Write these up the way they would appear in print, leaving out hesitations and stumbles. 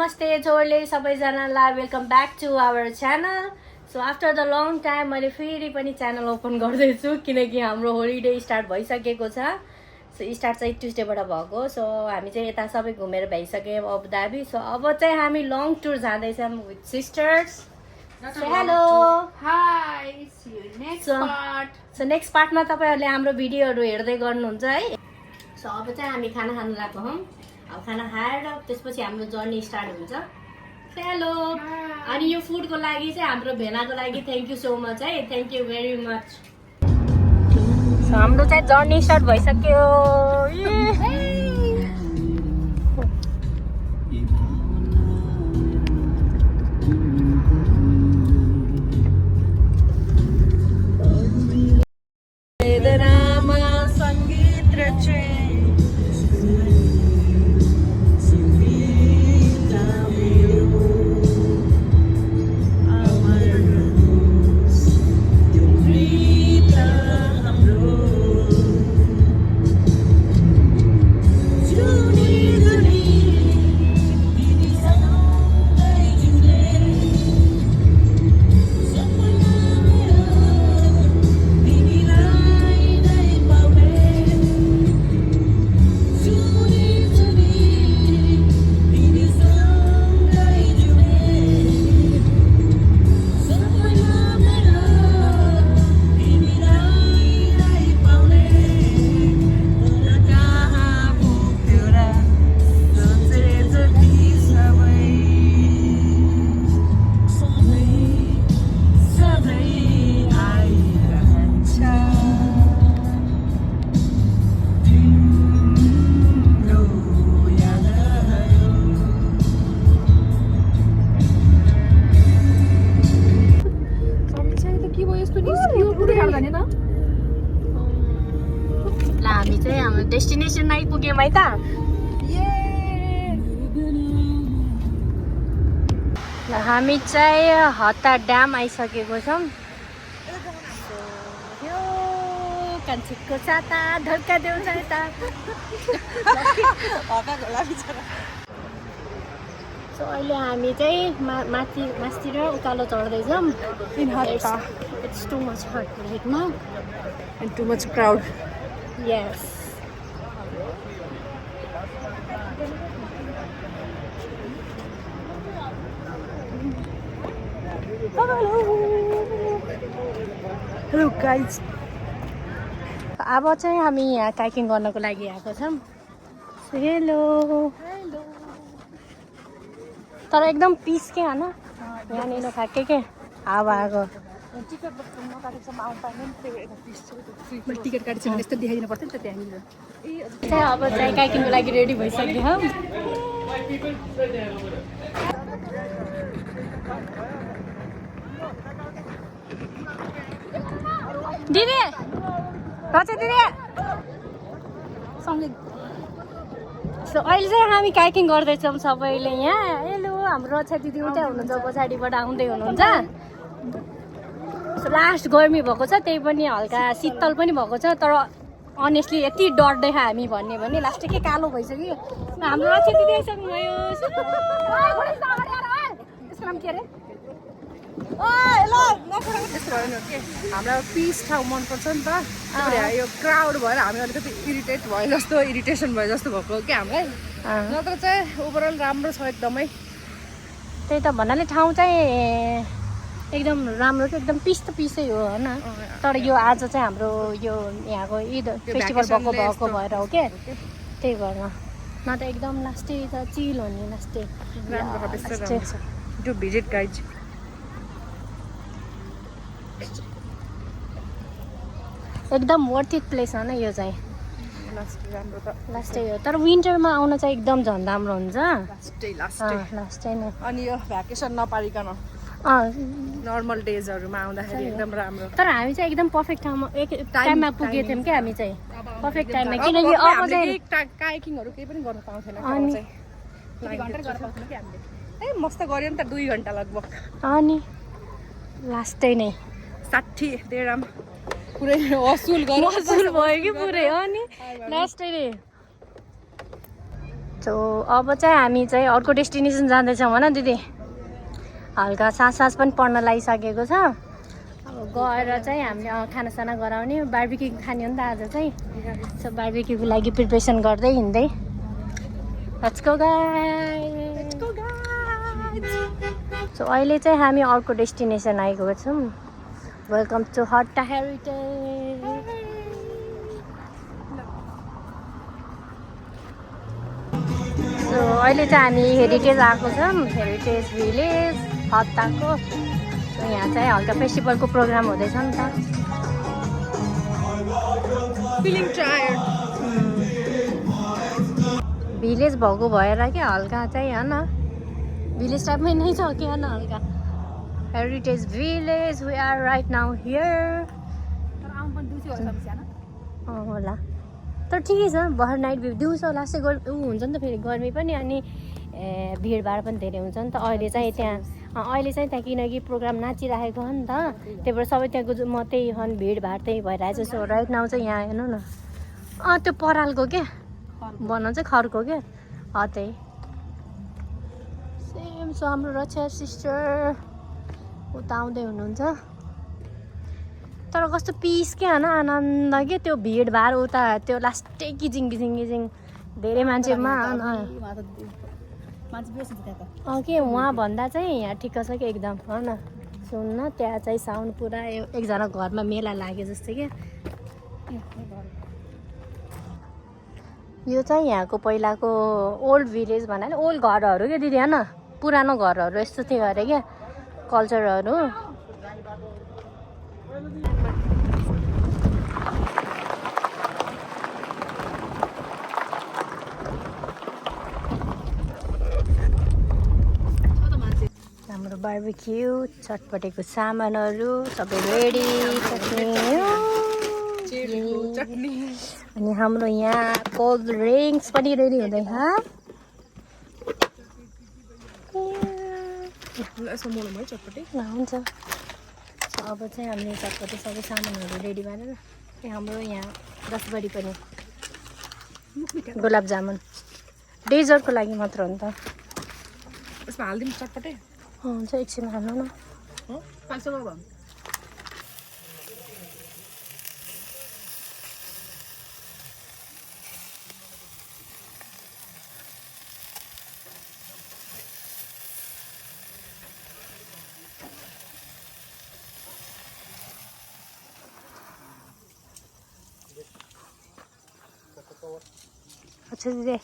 नमस्ते जोडले सबैजनालाई welcome back to our channel. So after the long time मैले फेरि पनि च्यानल ओपन गर्दैछु किनकि हाम्रो होलिडे स्टार्ट भइसकेको छ। सो स्टार्ट चाहिँ ट्युसडेबाट भएको। सो हामी चाहिँ यता सबै घुमेर भइसक्यौँ अबुधाबी। सो अब चाहिँ हामी लङ टुर जाँदैछौँ with sisters. Hello hi, see you next part. So next पार्टमा तपाईँहरूले हाम्रो भिडियोहरू हेर्दै गर्नुहुन्छ है। सो अब चाहिँ हामी खाना खानु लागेको हौँ। अब खाना खाएर त्यसपछि हाम्रो जर्नी स्टार्ट हुन्छ। हेलो। अनि यो फुडको लागि चाहिँ हाम्रो भेनाको लागि थ्याङ्क यू सो मच है, thank you very much. So हाम्रो चाहिँ जर्नी स्टार्ट भइसक्यो। हामी चाहिँ हाम्रो डेस्टिनेसन आइपुग्यौँ है त। हामी चाहिँ हत्ता ड्याम आइसकेको छौँ। यो कान्छीको साता ढल्का देऊ त। सो अहिले हामी चाहिँ माथितिर उकालो चढ्दैछौँ। It's too much hot right now and too much crowd. Yes. Hello guys. अब चाहिँ हामी यहाँ काइकिङ गर्नको लागि आएको छौँ। हेलो। तर एकदम पिस के होइन यहाँनिर खाके के हावा आएको। टिकट नकाटेसम्म आउनु पाएन। टिकट काटेसम्म यस्तो देखाइदिनु पर्थ्यो नि त त्यहाँनिर। अब चाहिँ काइकिङको लागि रेडी भइसक्यो। दिदी रचा दिदी सँगै। सो अहिले चाहिँ हामी काइकिङ गर्दैछौँ सबैले यहाँ। हेलो हाम्रो रक्षा दिदी उतै हुनुहुन्छ, पछाडिबाट आउँदै हुनुहुन्छ। लास्ट गर्मी भएको छ, त्यही पनि हल्का शीतल पनि भएको छ। तर अनेस्टली यति डर देखा हामी भन्ने भने लास्ट के कालो भइसक्यो। हाम्रो रक्षा दिदी आइसक्नुभयो। त्यसको नाम के अरे? हामीलाई पिस ठाउँ मनपर्छ नि त। यो क्राउड भएर हामी अलिकति इरिटेसन भयो जस्तो भएको क्या हामीलाई। नत्र चाहिँ ओभरअल राम्रो छ एकदमै। त्यही त भन्नाले ठाउँ चाहिँ एकदम राम्रो कि एकदम पिस त पिसै हो होइन। तर यो आज चाहिँ हाम्रो यो यहाँको ईद फेस्टिभल भएको भएर हो क्या, त्यही भएर। न त एकदम लास्टै त चिल हो नि लास्टै। To visit guys. एकदम वर्थ इट प्लेस हो न यो चाहिँ। लास्टै हो, तर विन्टरमा आउन चाहिँ एकदम झन् राम्रो हुन्छ। लास्टै नै। अनि यो भ्याकेसन नपारिकन नर्मल डेजहरूमा आउँदाखेरि एकदम राम्रो। तर हामी चाहिँ एकदम पर्फेक्ट टाइममा पुगेको थियौँ क्या हामी चाहिँ पर्फेक्ट टाइममा। किनकि अब चाहिँ काइकिङहरू केही पनि गर्न पाउँथेन। ए मस्त गऱ्यो नि त 2 घन्टा लगभग। अनि लास्टै नै 60 दिरहम पुरै वसुल भयो कि पुरै। अनि लास्टै नै सो अब चाहिँ हामी चाहिँ अर्को डेस्टिनेसन जाँदैछौँ होइन दिदी हल्का सास पनि पर्न लागिसकेको छ अब गएर चाहिँ हामीले खानासाना गराउने बार्बिक्यू खाने हो नि त आज चाहिँ सो बार्बिक्यूको लागि प्रिपरेसन गर्दै हिँड्दै लेट्स गो गाइस सो अहिले चाहिँ हामी अर्को डेस्टिनेसन आइगएको छौँ welcome to Hatta heritage so अहिले चाहिँ हामी हेरिटेज आएको छौँ हेरिटेज भिलेज हट्टाको सो यहाँ चाहिँ हल्का फेस्टिभलको प्रोग्राम हुँदैछ नि त फिलिङ टायर्ड भिलेज भएको भएर क्या हल्का चाहिँ होइन भिलेज टाइपमै नै छ कि होइन हल्का heritage village we are right now here होला तर ठिकै छ भर नाइट भ्यू दिउँसो लास्टै ऊ हुन्छ नि त फेरि गर्मी पनि अनि भिडभाड पनि धेरै हुन्छ नि त अहिले चाहिँ त्यहाँ किनकि प्रोग्राम नाचिराखेको हो नि त त्यही भएर सबै त्यहाँको म त्यही हन भिडभाड त्यही भइरहेको छ सो राइट नाउ चाहिँ यहाँ हेर्नु न त्यो परालको क्या भनौँ चाहिँ खरको क्या त्यही सेम सो हाम्रो रक्षा सिस्टर उता आउँदै हुनुहुन्छ तर कस्तो पिस क्या होइन आनन्द के त्यो भिडभाड उता त्यो लास्टै किजिङ धेरै मान्छेमा के उहाँ भन्दा चाहिँ यहाँ ठिक्क छ कि एकदम हो न सुन्न त्यहाँ चाहिँ साउन्ड पुरा एकजना घरमा मेला लाग्यो जस्तो क्या यो चाहिँ यहाँको पहिलाको ओल्ड भिलेज भन्नाले ओल्ड घरहरू क्या दिदी होइन पुरानो घरहरू यस्तो थियो अरे क्या कल्चरहरू हाम्रो बार्बिक्यू चटपटेको सामानहरू सबै रेडी चटनी अनि हाम्रो यहाँ कोल्ड ड्रिङ्क्स पनि रेडी हुँदैछ हुन्छ अब चाहिँ हामीले चटपटे सबै सामानहरू रेडी गरेर हाम्रो यहाँ रसबडी पनि गुलाब जामुन डेजर्टको लागि मात्र हो नि त यसमा हालिदिउँ चटपटे हुन्छ एकछिन हाल्नु न अच्छा दिदी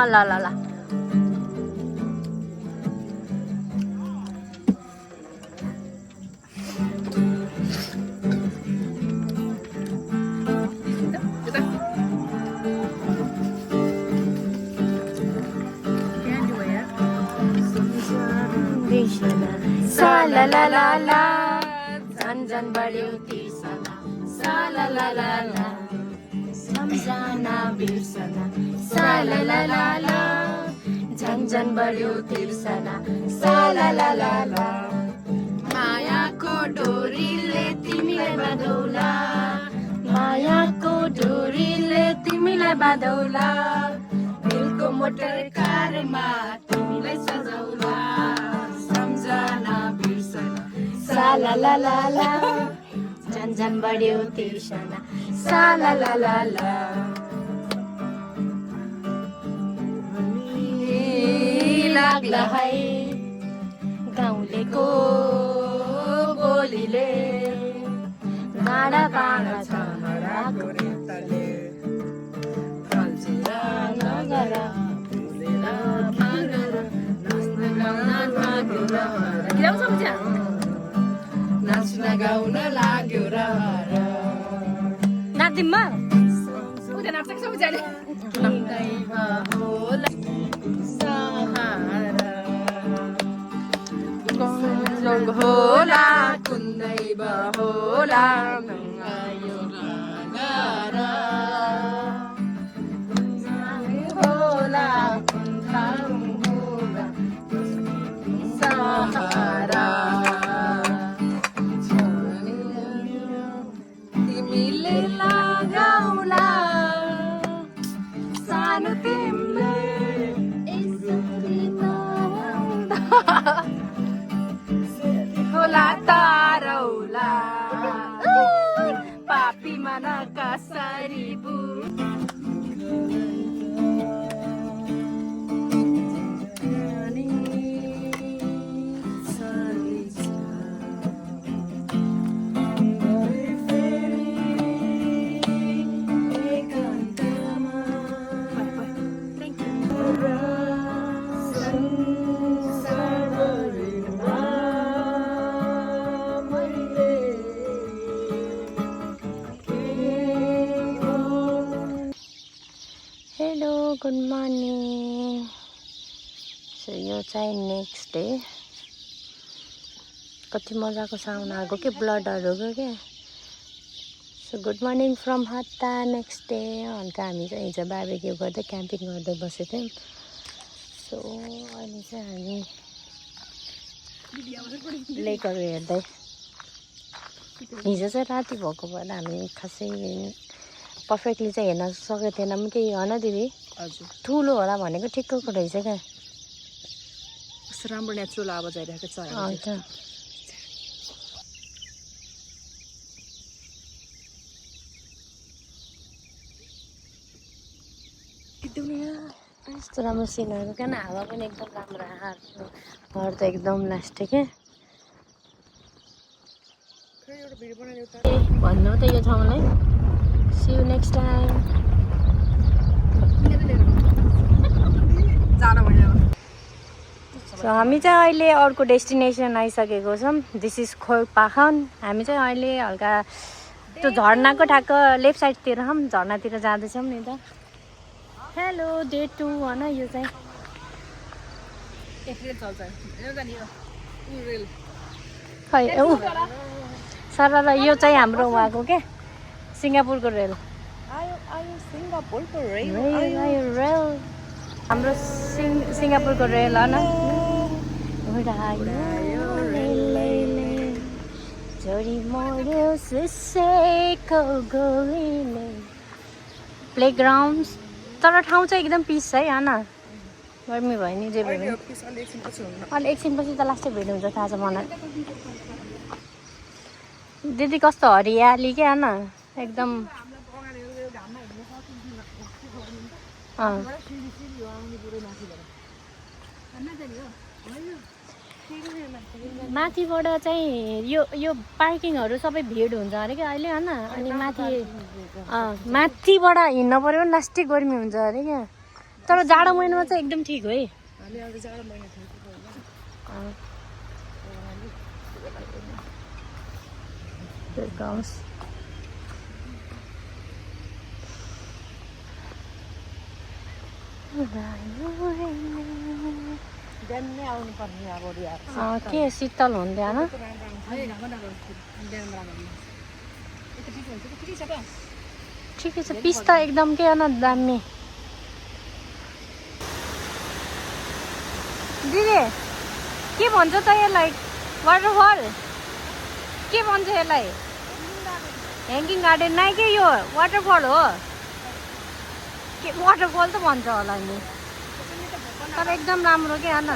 ल ल ल सा ला ला ला ला झन बढ्यो तिर्सना सा ला ला ला ला सम्झना बिर्सना सा ला ला ला ला झन बढ्यो तिर्सना सा ला ला ला ला मायाको डोरीले तिमीलाई बाँधौला मायाको डोरीले तिमीलाई बाँधौला दिलको मोटर कारमा तिमीलाई सजाउला सम्झना बिर्सना सा ला ला ला ला झन बढ्यो तिर्सना सा ला ला ला ला लाग्ला है गाउँलेको बोलीले डाँडा पाँडा छमराको नेताले कल्चेर नगर फुलेर मागर नाच्न गाउन मागेर नाच्न नगाउन लाग्यो रहर नाच्दिम्मा उता नाच्छ कि सबैजना दैव होला सहारा गङ्ग होला कुन्दैव होला यो गारा होला कुन्थाउ होला सहारा तिमीले लगाउला सानो तिमीले होला तारौला पापी मन कसरी बु हेलो गुड मर्निङ सो यो चाहिँ नेक्स्ट डे कति मजाको साउन्ड आएको के ब्लडहरूको के सो गुड मर्निङ फ्रम हत्ता नेक्स्ट डे हल्का हामी चाहिँ हिजो बार्बेक्यू गर्दै क्याम्पिङ गर्दै बसेको थियौँ सो अहिले चाहिँ हामी लेकहरू हेर्दै हिजो चाहिँ राति भएको भएर हामी खासै पर्फेक्टली चाहिँ हेर्न सकेको थिएनौँ केही होइन दिदी हजुर ठुलो होला भनेको ठिक्कको रहेछ क्या कस्तो राम्रो नेचुरल आवाज आइरहेको छ अन्त यस्तो राम्रो सिनहरू क्या हावा पनि एकदम राम्रो आएको घर त एकदम लास्टे क्या भन्नु त यो ठाउँलाई see you next time so हामी चाहिँ अहिले अर्को डेस्टिनेसन आइसकेको छौँ दिस इज खोलपाखन हामी चाहिँ अहिले हल्का त्यो झर्नाको ठ्याक्क लेफ्ट साइडतिर छौँ झर्नातिर जाँदैछौँ नि त हेलो डे 2 होइन यो चाहिँ खै सर यो चाहिँ हाम्रो उहाँको के सिङ्गापुरको रेल सिङ्गापुरको रेल रेल हाम्रो सिङ्गापुरको रेल होइन प्ले ग्राउन्ड तर ठाउँ चाहिँ एकदम पिस है होइन गर्मी भयो नि जे भयो अलि एकछिनपछि त लास्टै भेट हुन्छ थाहा छ मलाई दिदी कस्तो हरियाली क्या होइन एकदम माथिबाट चाहिँ यो पार्किङहरू सबै भिड हुन्छ अरे क्या अहिले होइन अनि माथिबाट हिँड्नु पऱ्यो भने लास्टै गर्मी हुन्छ अरे क्या तर जाडो महिनामा चाहिँ एकदम ठिक हो है के शीतल हुँदैन ठिकै छ पिस त एकदम के होइन दामी दिदी के भन्छ त यसलाई वाटरफल के भन्छ यसलाई ह्याङ्गिङ गार्डन नै के यो वाटरफल हो के वाटरफल त भन्छ होला नि तर एकदम राम्रो के होइन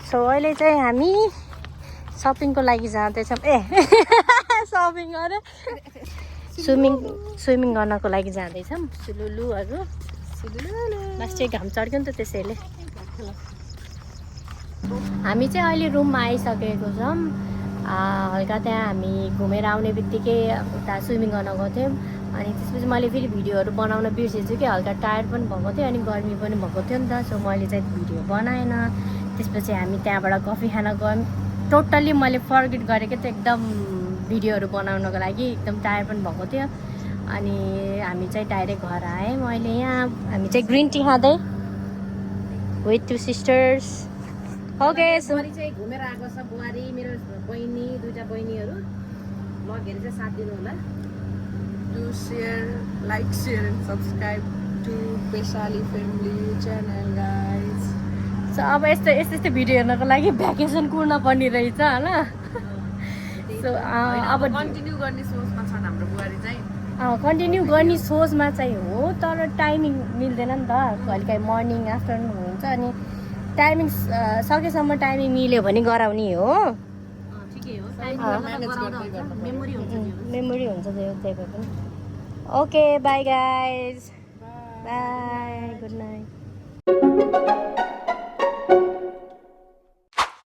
सो अहिले चाहिँ हामी सपिङको लागि जाँदैछौँ सपिङ गरेर स्विमिङ गर्नको लागि जाँदैछौँ सुलुलुहरू लास्टै घाम चढ्यो नि त त्यसैले हामी चाहिँ अहिले रुममा आइसकेको छौँ हल्का त्यहाँ हामी घुमेर आउने बित्तिकै उता स्विमिङ गर्न गएको थियौँ अनि त्यसपछि मैले फेरि भिडियोहरू बनाउन बिर्सेछु कि हल्का टायर्ड पनि भएको थियो अनि गर्मी पनि भएको थियो नि त सो मैले चाहिँ भिडियो बनाएन त्यसपछि हामी त्यहाँबाट कफी खान गयौँ टोटल्ली मैले फर्गेट गरेको थिएँ एकदम भिडियोहरू बनाउनको लागि एकदम टायर्ड पनि भएको थियो अनि हामी चाहिँ डाइरेक्ट घर आएँ मैले यहाँ हामी चाहिँ ग्रिन टी खाँदै विथ 2 सिस्टर्स ओके सो चाहिँ घुमेर आएको छ बुहारी मेरो बहिनी 2टा बहिनीहरू लगेर चाहिँ साथ दिनु होला do share like share and subscribe to पेसाली फ्यामिली च्यानल गाइज सो अब यस्तो भिडियो हेर्नको लागि भ्याकेसन कुर्न पर्ने रहेछ होइन सो अब कन्टिन्यू गर्ने सोचमा छन् हाम्रो बुहारी चाहिँ कन्टिन्यू गर्ने सोचमा चाहिँ हो तर टाइमिङ मिल्दैन नि त कहिलेकाहीँ मर्निङ आफ्टरनुन हुन्छ अनि टाइमिङ सकेसम्म टाइमिङ मिल्यो भने गराउने हो ठिकै हो मेमोरी हुन्छ त्यही भए पनि okay by guys by good night